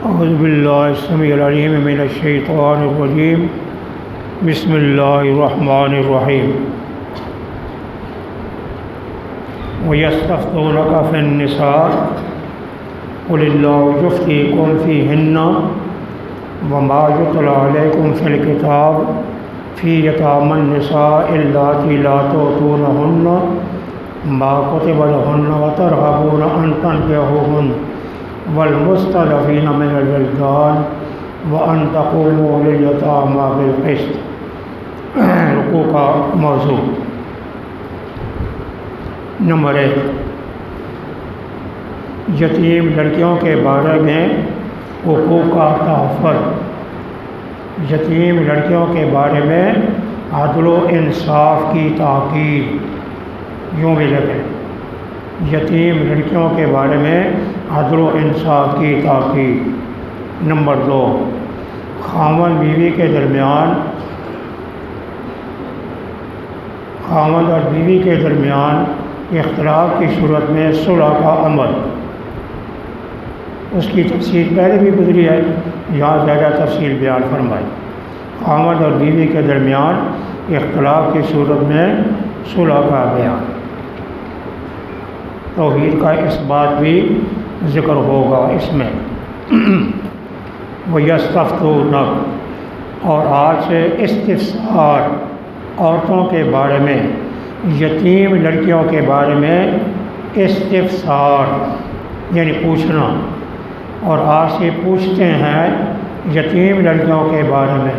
اعوذ باللہ السمیع العلیم من الشیطان الرجیم بسم اللہ الرحمن الرحیم وَيَسْتَفْتُونَكَ فِي النِّسَاءِ قُلِ اللَّهُ يُفْتِيكُمْ فِيهِنَّ وَمَا يُتْلَىٰ عَلَيْكُمْ فِي الْكِتَابِ فِي يَتَامَى النِّسَاءِ اللَّاتِي لَا تُؤْتُونَهُنَّ مَا كُتِبَ لَهُنَّ وَتَرْغَبُونَ أَن تَنكِحُوهُنَّ والمستضعفين من الولدان وأن تقوموا لليتامى بالقسط۔ رکوع کا موضوع نمبر 1، یتیم لڑکیوں کے بارے میں حقوق کا تحفظ۔ یتیم لڑکیوں کے بارے میں عدل و انصاف کی تاکید، یوں بھی لکھیں، یتیم لڑکیوں کے بارے میں عدل و انصاف کی تاکید۔ نمبر 2، خاوند بیوی کے درمیان اختلاف کی صورت میں صلح کا عمل۔ اس کی تفصیل پہلے بھی گزری ہے، یہاں زیادہ تفصیل بیان فرمائی۔ خاوند اور بیوی کے درمیان اختلاف کی صورت میں صلح کا بیان۔ توحید کا اس بات بھی ذکر ہوگا اس میں۔ وَيَسْتَفْتُونَكَ، اور آج سے استفسار عورتوں کے بارے میں، یتیم لڑکیوں کے بارے میں استفسار یعنی پوچھنا، اور آج سے پوچھتے ہیں یتیم لڑکیوں کے بارے میں۔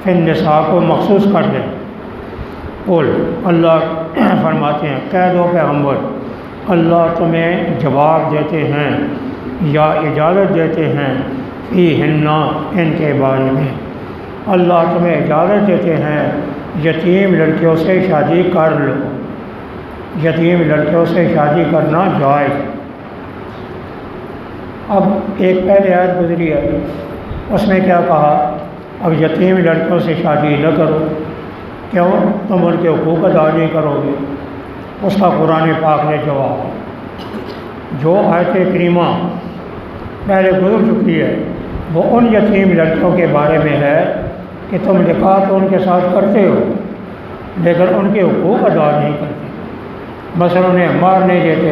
فی النساء کو مخصوص کر دیں۔ قل، اللہ فرماتے ہیں، کہہ دو پیغمبر، اللہ تمہیں جواب دیتے ہیں یا اجازت دیتے ہیں فیہن، ان کے بارے میں۔ اللہ تمہیں اجازت دیتے ہیں یتیم لڑکیوں سے شادی کر لو۔ یتیم لڑکیوں سے شادی کرنا جائز۔ اب ایک پہلے آیت گزری ہے، اس میں کیا کہا؟ اب یتیم لڑکیوں سے شادی نہ کرو۔ کیوں؟ تم ان کے حقوق ادا نہیں کرو گے۔ اس کا قرآن پاک نے جواب، جو آیت کریمہ پہلے گزر چکی ہے وہ ان یتیم لڑکیوں کے بارے میں ہے کہ تم نکاح تو ان کے ساتھ کرتے ہو لیکن ان کے حقوق ادا نہیں کرتے۔ مثلا انہیں مار نہیں دیتے،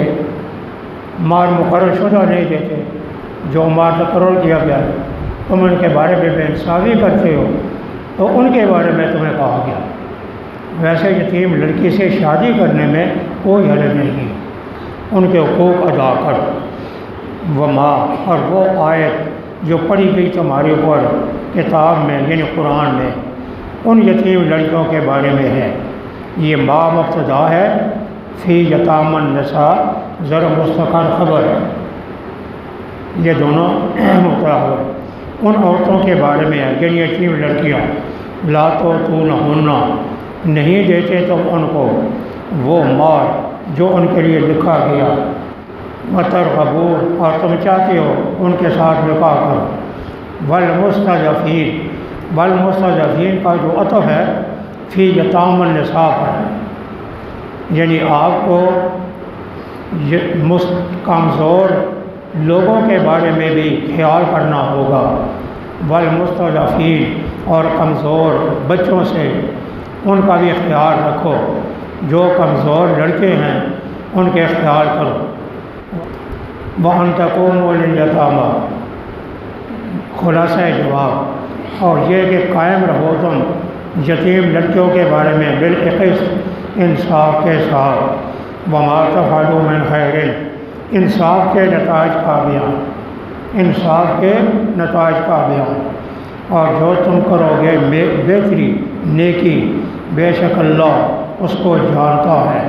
مار مقرر شدہ نہیں دیتے، جو مار تقرر کیا گیا ہے تم ان کے بارے میں بے انصافی کرتے ہو، تو ان کے بارے میں تمہیں کہا گیا۔ ویسے یتیم لڑکی سے شادی کرنے میں کوئی حرج نہیں، ان کے حقوق ادا کر۔ وما، اور وہ آیت جو پڑھی گئی تمہارے اوپر کتاب میں یعنی قرآن میں ان یتیم لڑکیوں کے بارے میں ہے۔ یہ ما مبتدا ہے، فی یتامى النساء ذرا مستقر خبر ہے، یہ دونوں مبتدا خبر ان عورتوں کے بارے میں ہے یعنی یتیم لڑکیاں۔ لا تؤتونہن، نہیں دیتے تم ان کو وہ مال جو ان کے لیے لکھا گیا۔ وترغبون، اور تم چاہتے ہو ان کے ساتھ نکاح کرو۔ والمستضعفین، والمستضعفین کا جو عطف ہے فی یتامى النساء پر، یعنی آپ کو کمزور لوگوں کے بارے میں بھی خیال کرنا ہوگا۔ والمستضعفین، اور کمزور بچوں سے ان کا بھی خیال رکھو، جو کمزور لڑکے ہیں ان کے خیال کرو۔ وَأَن تَقُومُوا لِلْيَتَامَى، خلاصہ جواب، اور یہ کہ قائم رہو تم یتیم لڑکیوں کے بارے میں بالقسط، انصاف کے ساتھ۔ وَمَا تَفْعَلُوا مِنْ خَيْرٍ، انصاف کے نتائج کا بیان، انصاف کے نتائج کا بیان۔ اور جو تم کرو گے بہتری، نیکی، بے شک اللہ اس کو جانتا ہے۔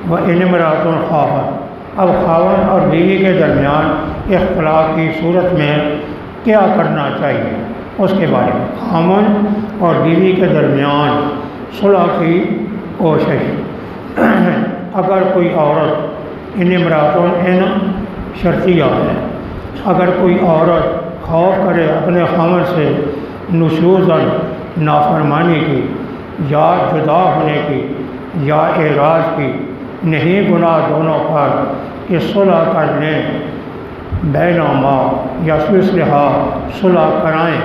وَإِنِ امْرَأَةٌ خَافَتْ، اب خاوند اور بیوی کے درمیان اختلاف کی صورت میں کیا کرنا چاہیے اس کے بارے میں۔ خاوند اور بیوی کے درمیان صلح کی کوشش۔ اگر کوئی عورت، ان امرأۃ ان شرطیہ ہے، اگر کوئی عورت خوف کرے اپنے خاوند سے نشوزاً، نافرمانی کی، یا جدا ہونے کی، یا اعراض کی، نہیں گناہ دونوں پر کہ صلح کر لیں بینما یا فیصلہ صلح کرائیں،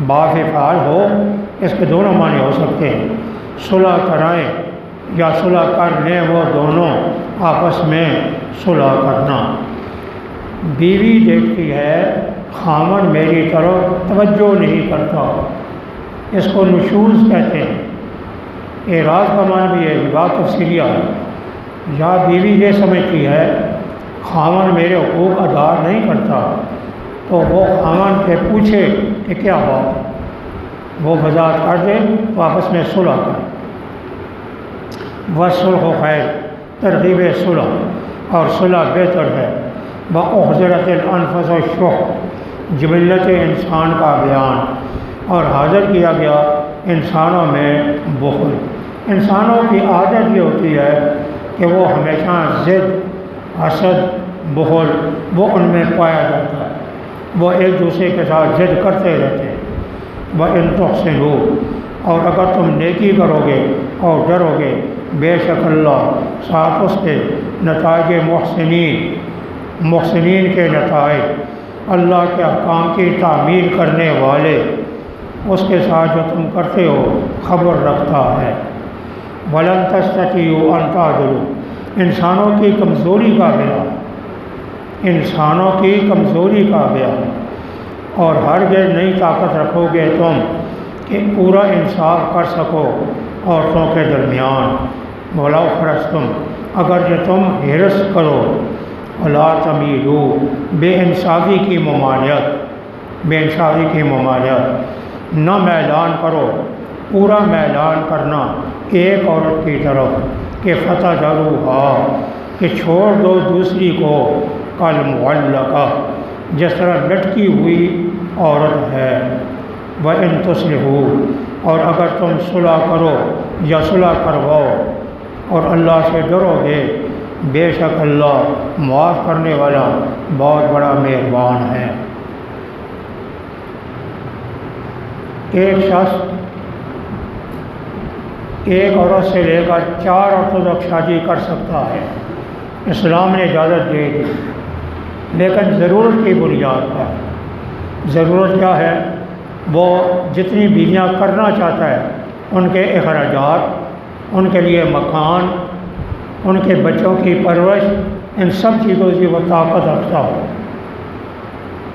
باف فعال ہو، اس کے دونوں معنی ہو سکتے ہیں، صلح کرائیں یا صلح کر لیں، وہ دونوں آپس میں صلح کرنا۔ بیوی دیکھتی ہے خامن میری طرف توجہ نہیں کرتا، اس کو نشوز کہتے ہیں۔ اعراض کا معنی بھی ہے، بات تفصیلیہ ہے۔ یا بیوی یہ سمجھتی ہے خامن میرے حقوق ادا نہیں کرتا، تو وہ خامن سے پوچھے کہ کیا بات ہے، وہ وضاحت کر دے تو آپس میں صلح کر۔ وصلح خیر، ترغیب صلح، اور صلح بہتر ہے۔ بأحضرت الانفس الشح، جبلت انسان کا بیان، اور حاضر کیا گیا انسانوں میں بخل۔ انسانوں کی عادت یہ ہوتی ہے کہ وہ ہمیشہ ضد، حسد، بخل وہ ان میں پایا جاتا ہے، وہ ایک دوسرے کے ساتھ ضد کرتے رہتے ہیں۔ وَإِن تُحْسِنُوا، اور اگر تم نیکی کرو گے اور ڈرو گے، بے شک اللہ ساتھ اس کے نتائج محسنین کے نتائج، اللہ کے احکام کی تعمیل کرنے والے، اس کے ساتھ جو تم کرتے ہو خبر رکھتا ہے۔ وَلَن تَسْتَطِيعُوا أَن تَعْدِلُوا، انسانوں کی کمزوری کا بیان، انسانوں کی کمزوری کا بیان، اور ہرگز نہیں طاقت رکھو گے تم کہ پورا انصاف کر سکو عورتوں کے درمیان۔ وَلَوْ خَرَجْتُمْ، اگر جو تم حرص کرو، وَلَا تَمِيلُوا، بے انصافی کی ممانعت، بے انصافی کی ممانعت، نہ میلان کرو، پورا میلان کرنا ایک عورت کی طرف کہ فَتَذَرُوهَا، کہ چھوڑ دو دوسری کو، کالمعلقہ، جس طرح لٹکی ہوئی عورت ہے۔ وَإِن تُصْلِحُوا، اور اگر تم صلح کرو یا صلح کرواؤ اور اللہ سے ڈرو گے، بے شک اللہ معاف کرنے والا بہت بڑا مہربان ہے۔ ایک شخص ایک عورت سے لے کر 4 عورتوں تک شادی کر سکتا ہے، اسلام نے اجازت دے دی، لیکن ضرورت کی بنیاد پر۔ ضرورت کیا ہے؟ وہ جتنی بیویاں کرنا چاہتا ہے ان کے اخراجات، ان کے لیے مکان، ان کے بچوں کی پرورش، ان سب چیزوں کی وہ طاقت رکھتا ہو۔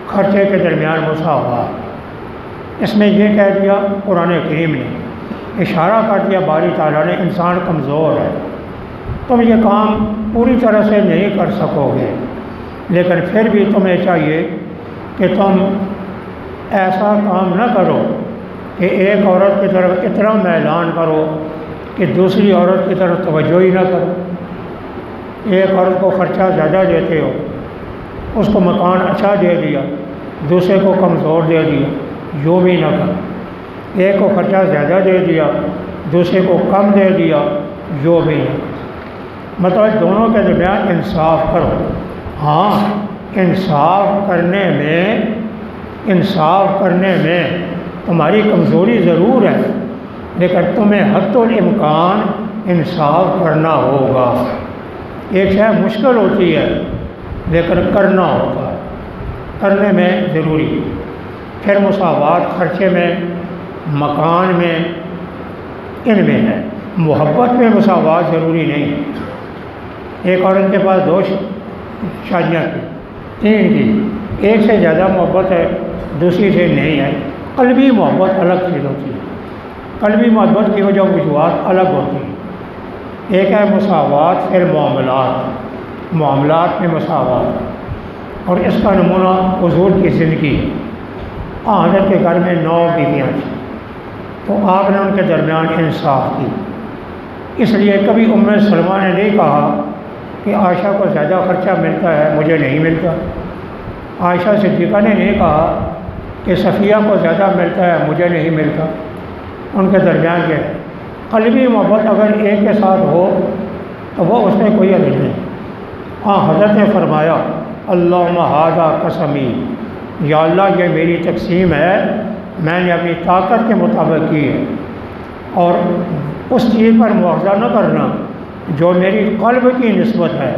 خرچے کے درمیان مساوات، اس میں یہ کہہ دیا قرآن کریم نے، اشارہ کر دیا باری تعالیٰ نے، انسان کمزور ہے، تم یہ کام پوری طرح سے نہیں کر سکو گے، لیکن پھر بھی تمہیں چاہیے کہ تم ایسا کام نہ کرو کہ ایک عورت کی طرف اتنا میلان کرو کہ دوسری عورت کی طرف توجہ ہی نہ کرو۔ ایک عورت کو خرچہ زیادہ دیتے ہو، اس کو مکان اچھا دے دیا، دوسرے کو کمزور دے دیا، یوں بھی نہ کرو۔ ایک کو خرچہ زیادہ دے دیا، دوسرے کو کم دے دیا، یوں بھی نہ کرو۔ مطلب دونوں کے درمیان انصاف کرو۔ ہاں، انصاف کرنے میں تمہاری کمزوری ضرور ہے، لیکن تمہیں حد الامکان انصاف کرنا ہوگا۔ ایک شے مشکل ہوتی ہے لیکن کرنا ہوتا ہے، کرنے میں ضروری۔ پھر مساوات خرچے میں، مکان میں، ان میں ہے۔ محبت میں مساوات ضروری نہیں۔ ایک عورت کے پاس 2 شادیاں کی، 3 کی، ایک سے زیادہ محبت ہے، دوسری سے نہیں ہے۔ قلبی محبت الگ چیز ہوتی ہے، قلبی محبت کی وجہ وجوہات الگ ہوتی ہیں۔ ایک ہے مساوات، پھر معاملات میں مساوات، اور اس کا نمونہ حضور کی زندگی۔ حضرت کے گھر میں 9 بیویاں تھیں، تو آپ نے ان کے درمیان انصاف کی۔ اس لیے کبھی ام سلمہ نے نہیں کہا کہ عائشہ کو زیادہ خرچہ ملتا ہے، مجھے نہیں ملتا۔ عائشہ صدیقہ نے نہیں کہا کہ صفیہ کو زیادہ ملتا ہے، مجھے نہیں ملتا۔ ان کے درمیان کے قلبی محبت اگر ایک کے ساتھ ہو تو وہ اس میں کوئی حرج نہیں۔ حضرت نے فرمایا، اللہم ھذا قسمی، یا اللہ یہ میری تقسیم ہے، میں نے اپنی طاقت کے مطابق کی ہے، اور اس چیز پر مواخذہ نہ کرنا جو میری قلب کی نسبت ہے،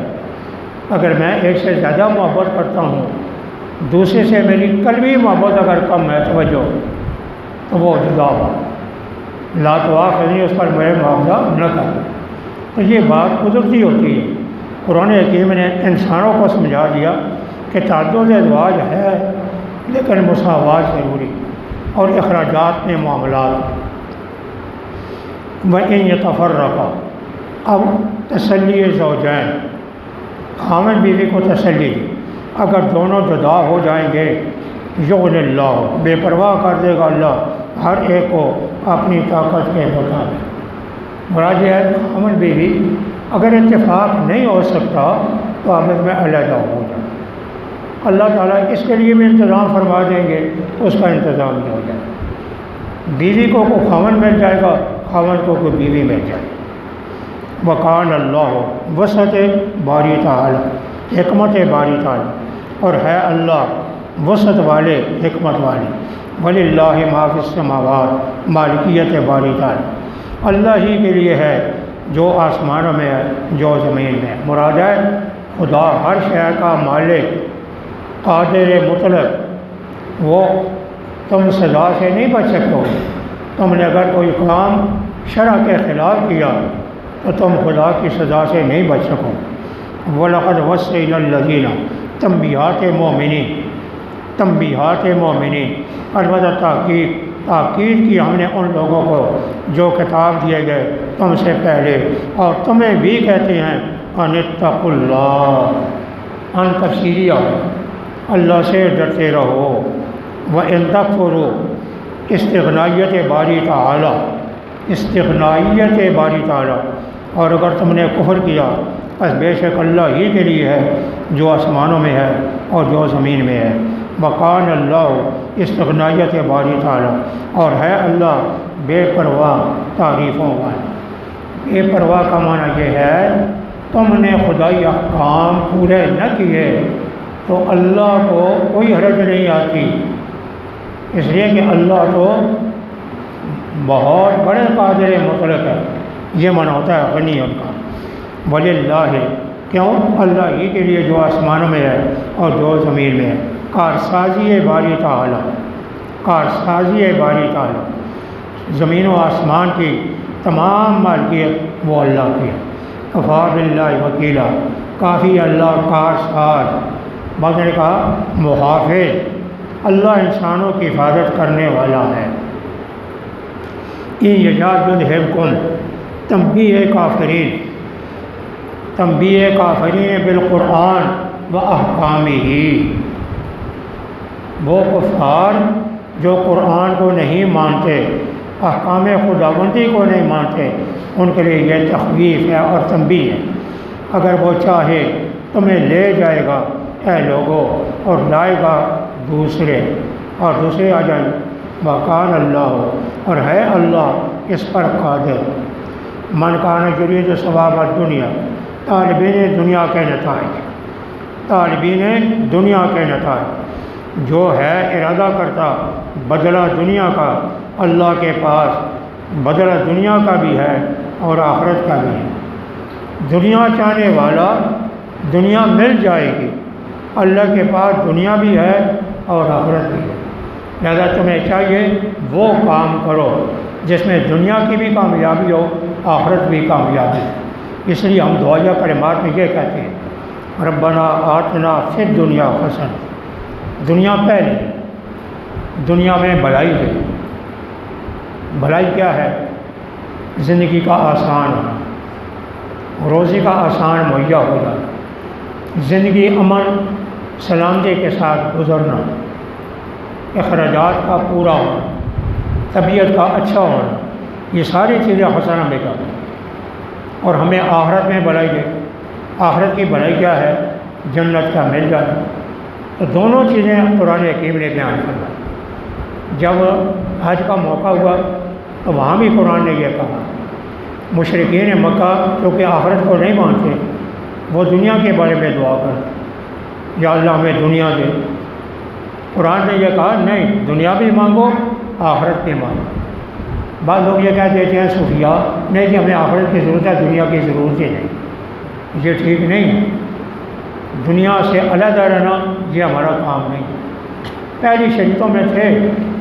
اگر میں ایک سے زیادہ محبت کرتا ہوں، دوسرے سے میری قلبی محبت اگر کم ہے توجہ، تو وہ جدا ہو، لا تواخذنی، اس پر میرے معاوضہ نہ کر۔ تو یہ بات قدرتی ہوتی ہے۔ قرآن حکیم نے انسانوں کو سمجھا دیا کہ تعدد ازواج ہے لیکن مساوات ضروری، اور اخراجات میں معاملات۔ وَإِن يَتَفَرَّقَا، اب تسلی زوجین، خاوند بیوی کو تسلی دی، اگر دونوں جدا ہو جائیں گے، یغنی اللہ، بے پرواہ کر دے گا اللہ ہر ایک کو اپنی طاقت کے مطابق۔ مراد یہ ہے خاوند بیوی اگر اتفاق نہیں ہو سکتا تو آپس میں علیحدہ ہو جائے، اللہ تعالیٰ اس کے لیے بھی انتظام فرما دیں گے، اس کا انتظام بھی ہو جائے۔ بیوی کو کوئی خاوند مل جائے گا، خاوند کو کوئی بیوی مل جائے گی۔ وکان اللہ وسعت باری تعالی، حکمت باری تعالی، اور ہے اللہ وسعت والے، حکمت والے۔ وللہ ما فی السماوات، مالکیت باری تعالی، اللہ ہی کے لیے ہے جو آسمانوں میں ہے، جو زمین میں ہے۔ مراد ہے خدا ہر شے کا مالک، قادر مطلق، وہ تم سزا سے نہیں بچ سکو۔ تم نے اگر کوئی کام شرع کے خلاف کیا تو تم خدا کی سزا سے نہیں بچ سکو۔ وَلَقَدْ وَصَّيْنَا الَّذِينَ، تنبیہات مومنین، تنبیہات مومنین، البتہ تاکید کی ہم نے ان لوگوں کو جو کتاب دیے گئے تم سے پہلے، اور تمہیں بھی کہتے ہیں ان اتقوا اللہ، ان تفسیریہ، اللہ سے ڈرتے رہو۔ وَإِن تَكْفُرُوا، استغنائیت باری تعالی، استغنائیت باری تعالی، اور اگر تم نے کفر کیا پس بے شک اللہ ہی کے لیے ہے جو آسمانوں میں ہے اور جو زمین میں ہے۔ وقان اللہ، استغنائیت باری تعالی، اور ہے اللہ بے پرواہ تعریفوں والا۔ بے پرواہ کا معنی یہ ہے تم نے خدائی احکام پورے نہ کیے تو اللہ کو کوئی حرج نہیں آتی، اس لیے کہ اللہ تو بہت بڑے قادر مطلق ہے، یہ معنی ہوتا ہے غنی ان کا۔ وللہ، کیوں؟ اللہ ہی کے لیے جو آسمانوں میں ہے اور جو زمین میں ہے۔ کارسازی باری تعالی، کارسازی باری تعالی، زمین و آسمان کی تمام مالکیت وہ اللہ کی ہے۔ کفا باللہ وکیلا، کافی اللہ کارساز، بعض نے کہا محافظ، اللہ انسانوں کی حفاظت کرنے والا ہے۔ ان یجادلہم، تنبیہ کافرین، تنبیہ کافرین بالقرآن و احکامہ، وہ کفار جو قرآن کو نہیں مانتے، احکام خداوندی کو نہیں مانتے، ان کے لیے یہ تخویف ہے اور تنبیہ ہے۔ اگر وہ چاہے تمہیں لے جائے گا اے لوگو، اور لائے گا دوسرے، اور دوسرے آ جائیں۔ وکان اللہ، اور ہے اللہ اس پر قادر۔ من کان یرید ثواب الدنیا، طالبین دنیا کے نتائج، طالبین دنیا کے نتائج، جو ہے ارادہ کرتا بدلہ دنیا کا، اللہ کے پاس بدلہ دنیا کا بھی ہے اور آخرت کا بھی ہے۔ دنیا چاہنے والا دنیا مل جائے گی، اللہ کے پاس دنیا بھی ہے اور آخرت بھی ہے، لہذا تمہیں چاہیے وہ کام کرو جس میں دنیا کی بھی کامیابی ہو، آخرت بھی کامیابی ہو۔ اس لیے ہم دعائیہ کلمات میں یہ کہتے ہیں ربنا آتنا فی الدنیا حسنہ، دنیا پہلے، دنیا میں بھلائی ہے۔ بھلائی کیا ہے؟ زندگی کا آسان ہونا، روزی کا آسان مہیا ہو جانا، زندگی امن سلامتی کے ساتھ گزرنا، اخراجات کا پورا ہونا، طبیعت کا اچھا ہونا، یہ ساری چیزیں حسنہ میں کا، اور ہمیں آخرت میں بھلائی دے۔ آخرت کی بھلائی کیا ہے؟ جنت کا مل جانا۔ تو دونوں چیزیں قرآن حکیم نے بیان کروائی۔ جب حج کا موقع ہوا تو وہاں بھی قرآن نے یہ کہا، مشرکین مکہ کیونکہ آخرت کو نہیں مانتے، وہ دنیا کے بارے میں دعا کرتے، یا اللہ ہمیں دنیا دے۔ قرآن نے یہ کہا نہیں، دنیا بھی مانگو، آخرت بھی مانگو۔ بعض لوگ یہ کہہ دیتے ہیں صوفیاء، نہیں جی ہمیں آخرت کی ضرورت ہے، دنیا کی ضرورت ہی نہیں، یہ ٹھیک نہیں ہے۔ دنیا سے علیحدہ رہنا یہ ہمارا کام نہیں۔ پہلی شریعتوں میں تھے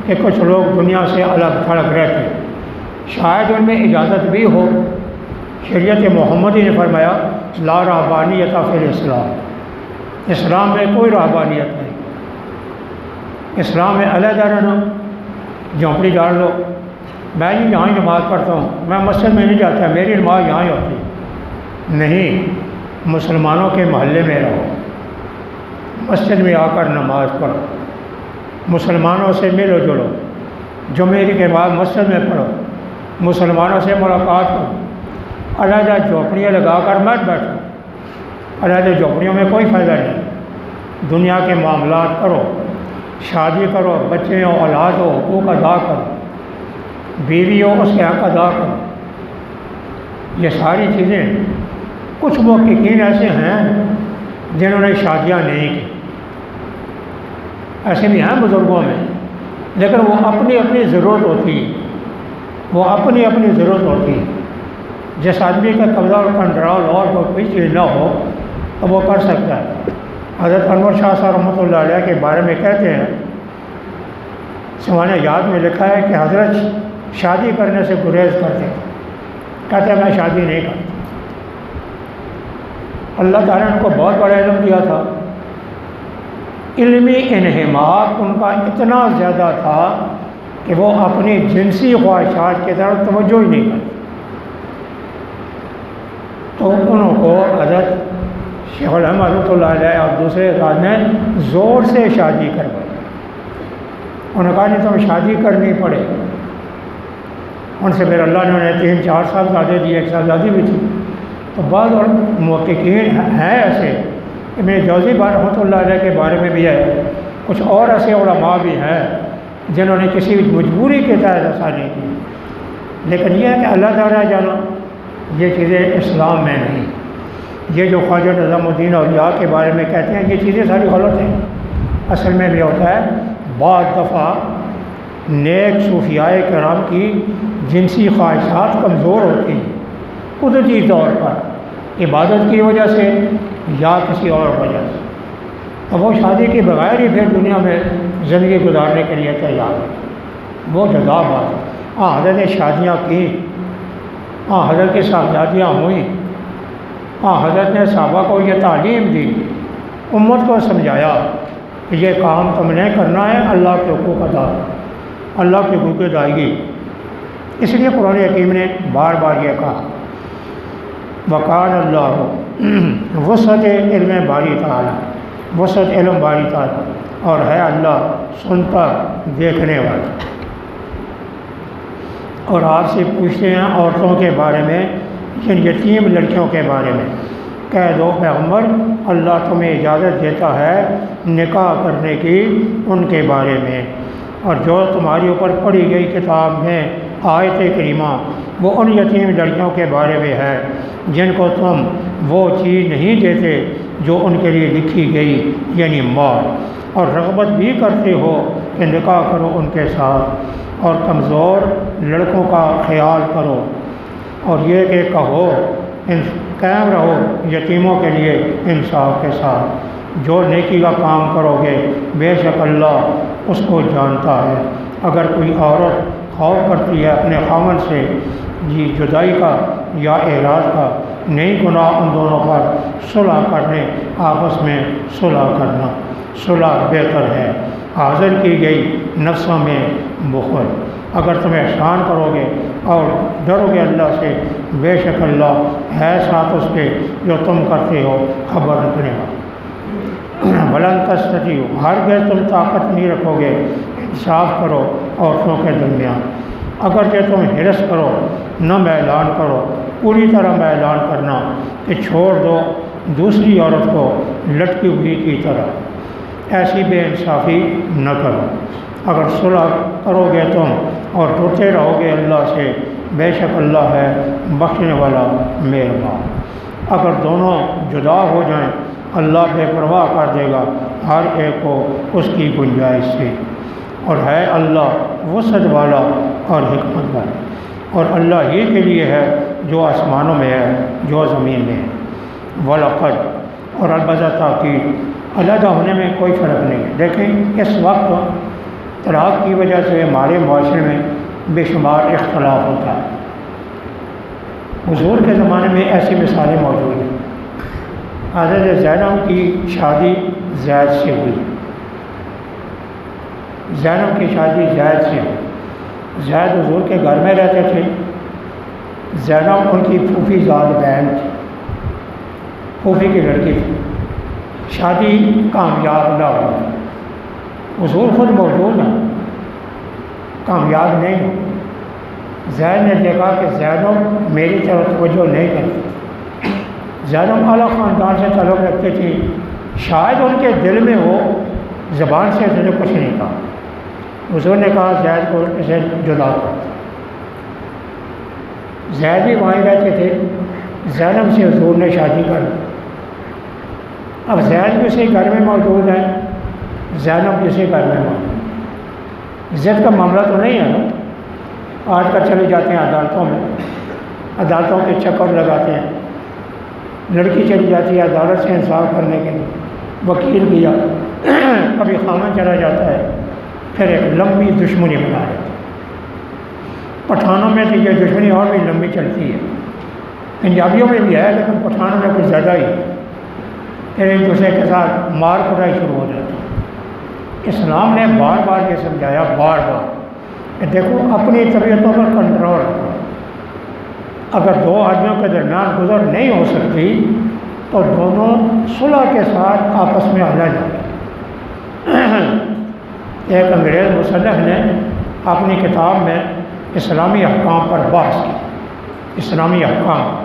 کہ کچھ لوگ دنیا سے الگ تھلگ رہتے، شاید ان میں اجازت بھی ہو۔ شریعت محمدی نے فرمایا لا رہبانیت فی الاسلام، اسلام میں کوئی رہبانیت نہیں۔ اسلام میں علیحدہ رہنا، جھونپڑی ڈال لو، میں جی یہاں ہی نماز پڑھتا ہوں، میں مسجد میں نہیں جاتا، میری نماز یہاں ہی ہوتی ہے۔ نہیں، مسلمانوں کے محلے میں رہو، مسجد میں آ کر نماز پڑھو، مسلمانوں سے ملو جلو، جمعے کے بعد مسجد میں پڑھو، مسلمانوں سے ملاقات کرو۔ علیحدہ جھونپڑیاں لگا کر مت بیٹھو، علیحدہ جھونپڑیوں میں کوئی فائدہ نہیں۔ دنیا کے معاملات کرو، شادی کرو، بچے ہو، اولاد ہو، حقوق ادا کرو، بیوی ہو، اس کے حق ادا کرو۔ یہ ساری چیزیں، کچھ محققین ایسے ہیں جنہوں نے شادیاں نہیں کی، ایسے بھی ہیں بزرگوں میں، لیکن وہ اپنی اپنی ضرورت ہوتی ہے، وہ اپنی اپنی ضرورت ہوتی ہے۔ جس آدمی کا قبضہ اور کنٹرول اور کوئی چیز نہ ہو تو وہ کر سکتا ہے۔ حضرت انور شاہ صاحب رحمۃ اللہ علیہ کے بارے میں کہتے ہیں، سوانح یاد میں لکھا ہے کہ حضرت شادی کرنے سے گریز کرتے، کہتے ہیں میں شادی نہیں کرتا۔ اللہ تعالیٰ نے ان کو بہت بڑا علم دیا تھا، علمی انہماک ان کا اتنا زیادہ تھا کہ وہ اپنی جنسی خواہشات کی طرف توجہ ہی نہیں کرتے۔ تو انہوں کو حضرت شیخ الحمد رحمۃ اللہ علیہ اور دوسرے افراد نے زور سے شادی کروائی۔ انہوں نے کہا نہیں تمہیں شادی کرنی پڑے۔ ان سے پھر اللہ نے انہیں 3-4 سال زیادہ دی، 1 سال زیادہ بھی تھی۔ تو بعض اور محققین ہیں ایسے، ابن جوزی رحمۃ اللہ علیہ کے بارے میں بھی ہے، کچھ اور ایسے علماء بھی ہیں جنہوں نے کسی مجبوری کے تحت ایسا نہیں کی۔ لیکن یہ ہے کہ اللہ تعالیٰ جانا، یہ چیزیں اسلام میں نہیں۔ یہ جو خواجہ نظام الدین اولیاء کے بارے میں کہتے ہیں، یہ چیزیں ساری غلط ہیں۔ اصل میں بھی ہوتا ہے، بعض دفعہ نیک صوفیاء کرام کی جنسی خواہشات کمزور ہوتی ہیں، قدرتی طور پر عبادت کی وجہ سے یا کسی اور وجہ سے، تو وہ شادی کے بغیر ہی پھر دنیا میں زندگی گزارنے کے لیے تیار ہے۔ وہ جدا بات ہے۔ ہاں حضرت نے شادیاں کی، ہاں حضرت کی صاحبزادیاں ہوئیں، ہاں حضرت نے صحابہ کو یہ تعلیم دی، امت کو سمجھایا کہ یہ کام تم نے کرنا ہے، اللہ کے حقوق ادا، اللہ کے حقوق ادائیگی۔ اس لیے قرآن حکیم نے بار بار یہ کہا وقال اللہ وسعت علم باری تعالیٰ، وسعت علم باری تعالیٰ، اور ہے اللہ سنتا دیکھنے والا۔ اور آپ سے پوچھتے ہیں عورتوں کے بارے میں، جن یتیم لڑکیوں کے بارے میں، کہہ دو پیغمبر اللہ تمہیں اجازت دیتا ہے نکاح کرنے کی ان کے بارے میں، اور جو تمہاری اوپر پڑھی گئی کتاب میں آیت کریمہ وہ ان یتیم لڑکیوں کے بارے میں ہے جن کو تم وہ چیز نہیں دیتے جو ان کے لیے لکھی گئی، یعنی مال، اور رغبت بھی کرتے ہو کہ نکاح کرو ان کے ساتھ، اور کمزور لڑکوں کا خیال کرو، اور یہ کہ کہو قائم رہو یتیموں کے لیے انصاف کے ساتھ، جو نیکی کا کام کرو گے بے شک اللہ اس کو جانتا ہے۔ اگر کوئی عورت خوف کرتی ہے اپنے خاوند سے جدائی کا یا اعراض کا، نہیں گناہ ان دونوں پر صلح کرنے، آپس میں صلح کرنا، صلح بہتر ہے۔ حاضر کی گئی نفسوں میں بخل، اگر تم احسان کرو گے اور ڈرو گے اللہ سے، بے شک اللہ ہے ساتھ اس کے جو تم کرتے ہو خبر رکھنے والا۔ بلند تستطیعوا، ہرگز تم طاقت نہیں رکھو گے انصاف کرو عورتوں کے درمیان، اگرچہ تم حرص کرو نہ میلان کرو، پوری طرح میلان کرنا کہ چھوڑ دو دوسری عورت کو لٹکی ہوئی کی طرح، ایسی بے انصافی نہ کرو۔ اگر صلح کرو گے تم اور ڈرتے رہو گے اللہ سے، بے شک اللہ ہے بخشنے والا مہربان۔ اگر دونوں جدا ہو جائیں اللہ بے پرواہ کر دے گا ہر ایک کو اس کی گنجائش سے، اور ہے اللہ وسعت والا اور حکمت والا، اور اللہ ہی کے لیے ہے جو آسمانوں میں ہے جو زمین میں ہے۔ وَلَقَدْ، اور البتہ تاکید، علیحدہ ہونے میں کوئی فرق نہیں ہے۔ دیکھیں اس وقت طلاق کی وجہ سے ہمارے معاشرے میں بے شمار اختلاف ہوتا ہے۔ حضور کے زمانے میں ایسی مثالیں موجود ہیں۔ حضرت زینب کی شادی زید سے ہوئی، زینب کی شادی زید سے ہوئی۔ زید حضور کے گھر میں رہتے تھے، زینب ان کی پھوپھی زاد بہن تھی، پھوپھی کی لڑکی تھی۔ شادی کامیاب نہ ہوئی، حضور خود موجود ہیں، کامیاب نہیں ہو۔ زید نے دیکھا کہ زینب میری طرف توجہ نہیں کرتی، زینب اعلیٰ خاندان سے تعلق رکھتی تھی، شاید ان کے دل میں ہو، زبان سے اس نے کچھ نہیں کہا۔ حضور نے کہا زید کو اسے جدا کر۔ زید بھی وہیں رہتے تھے، زینب سے حضور نے شادی کر۔ اب زید بھی اسی گھر میں موجود ہے، زینب بھی اسی گھر میں موجود ہے۔ عزت کا معاملہ تو نہیں ہے نا۔ آج کل چلے جاتے ہیں عدالتوں میں، عدالتوں کے چکر لگاتے ہیں، لڑکی چلی جاتی ہے عدالت سے انصاف کرنے کے لیے، وکیل کیا، کبھی خامن چلا جاتا ہے، پھر ایک لمبی دشمنی بنا لیتے ہیں۔ پٹھانوں میں تو یہ دشمنی اور بھی لمبی چلتی ہے، پنجابیوں میں بھی ہے لیکن پٹھانوں میں کچھ زیادہ ہی ہے۔ پھر ایک دوسرے کے ساتھ مار کٹائی شروع ہو جاتی ہے۔ اسلام نے بار بار یہ سمجھایا، بار بار کہ دیکھو اپنی طبیعتوں پر کنٹرول رکھو۔ اگر دو آدمیوں کے درمیان گزر نہیں ہو سکتی تو دونوں صلح کے ساتھ آپس میں علیحدہ جائیں۔ ایک انگریز مصنف نے اپنی کتاب میں اسلامی احکام پر بحث کی، اسلامی احکام،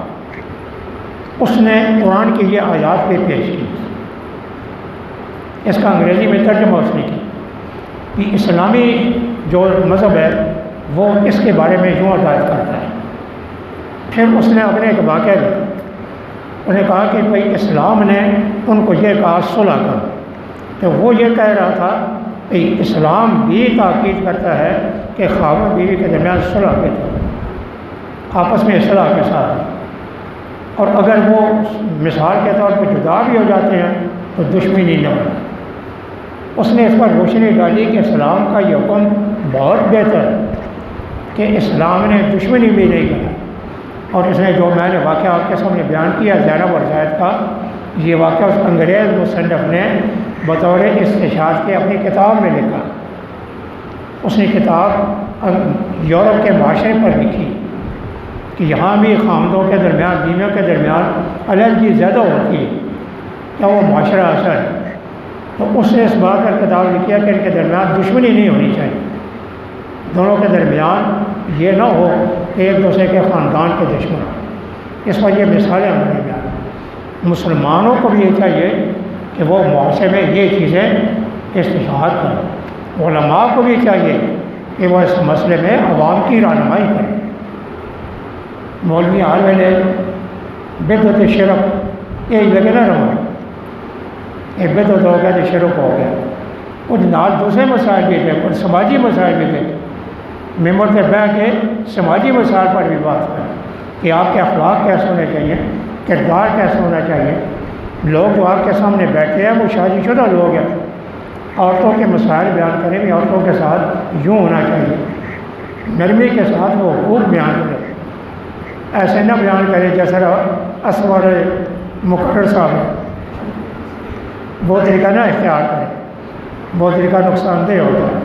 اس نے قرآن کی یہ آیات بھی پیش کی۔ اس کا انگریزی میں ترجمہ اس نے کی کہ اسلامی جو مذہب ہے وہ اس کے بارے میں یوں ہدایت کرتا ہے۔ پھر اس نے اپنے ایک واقعہ لکھا، انہوں نے کہا کہ بھائی اسلام نے ان کو یہ کہا صلح کرو، تو وہ یہ کہہ رہا تھا کہ اسلام بھی تاکید کرتا ہے کہ خاوند بیوی کے درمیان صلح کے طور آپس میں اصلاح کے ساتھ، اور اگر وہ مثال کے طور پہ جدا بھی ہو جاتے ہیں تو دشمنی نہ بنے۔ اس نے اس پر روشنی ڈالی کہ اسلام کا یہ حکم بہت بہتر ہے کہ اسلام نے دشمنی بھی نہیں کی۔ اور اس نے جو میں نے واقعہ آپ کے سامنے بیان کیا زینب اور زید کا، یہ واقعہ اس انگریز مصنف نے بطور استشہاد کے اپنی کتاب میں لکھا۔ اس نے کتاب یورپ کے معاشرے پر لکھی کہ یہاں بھی خامدوں کے درمیان، بیویوں کے درمیان علیحدگی زیادہ ہوتی ہے، کیا وہ معاشرہ اثر ہے؟ تو اس نے اس بات پر کتاب لکھی ہے کہ ان کے درمیان دشمنی نہیں ہونی چاہیے، دونوں کے درمیان یہ نہ ہو کہ ایک دوسرے کے خاندان کے دشمن ہوں۔ اس پر یہ مثالیں ہم نے بیان کی۔ مسلمانوں کو بھی یہ چاہیے کہ وہ معاشرے میں یہ چیزیں استشہاد کریں، علماء کو بھی چاہیے کہ وہ اس مسئلے میں عوام کی رہنمائی کریں۔ مولوی حال میں بدعت شرک یہ لگے نہ رہو، ایک بدعت ہو گیا تو شرک ہو گیا۔ کچھ نال دوسرے مسائل بھی تھے، کچھ سماجی مسائل بھی تھے، ممبر سے بیٹھ کے سماجی مسائل پر بھی بات کریں کہ آپ کے اخلاق کیسے ہونے چاہیے، کردار کیسے ہونا چاہیے۔ لوگ جو آپ کے سامنے بیٹھے ہیں وہ شادی شدہ لوگ ہیں، عورتوں کے مسائل بیان کریں بھی عورتوں کے ساتھ یوں ہونا چاہیے، نرمی کے ساتھ وہ حقوق بیان کریں، ایسے نہ بیان کریں جیسا اسور مقرر صاحب ہے، وہ طریقہ نہ اختیار کریں، وہ طریقہ نقصان دہ ہوتا ہے۔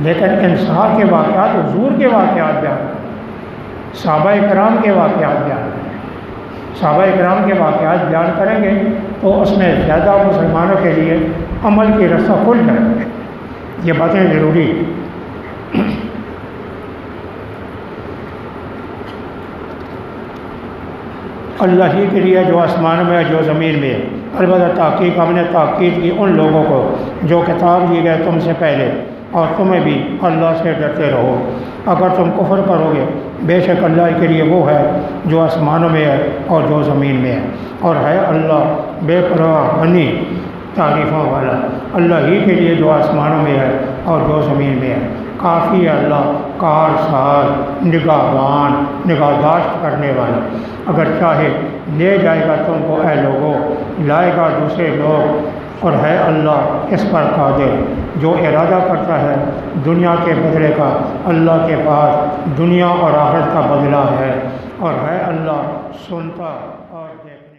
لیکن انصاف کے واقعات، حضور کے واقعات بیان کریں، صحابہ کرام کے واقعات بیان کریں۔ صحابہ کرام کے واقعات بیان کریں گے تو اس میں زیادہ مسلمانوں کے لیے عمل کی رستہ کھل جائے گا۔ یہ باتیں ضروری ہیں۔ اللہ ہی کے لیے جو آسمان میں ہے، جو زمین میں ہے۔ البتہ تحقیق ہم نے تاکید کی ان لوگوں کو جو کتاب دی گئے تم سے پہلے، اور تمہیں بھی اللہ سے ڈرتے رہو۔ اگر تم کفر کرو گے، بے شک اللہ کے لیے وہ ہے جو آسمانوں میں ہے اور جو زمین میں ہے، اور ہے اللہ بے پرواہ غنی تعریفوں والا۔ اللہ ہی کے لیے جو آسمانوں میں ہے اور جو زمین میں ہے، کافی ہے اللہ کارساز، نگہبان، نگہداشت کرنے والا، اگر چاہے لے جائے گا تم کو اے لوگوں، لائے گا دوسرے لوگ، اور ہے اللہ اس پر قادر، جو ارادہ کرتا ہے دنیا کے بدلے کا، اللہ کے پاس دنیا اور آخرت کا بدلہ ہے، اور ہے اللہ سنتا اور دیکھنے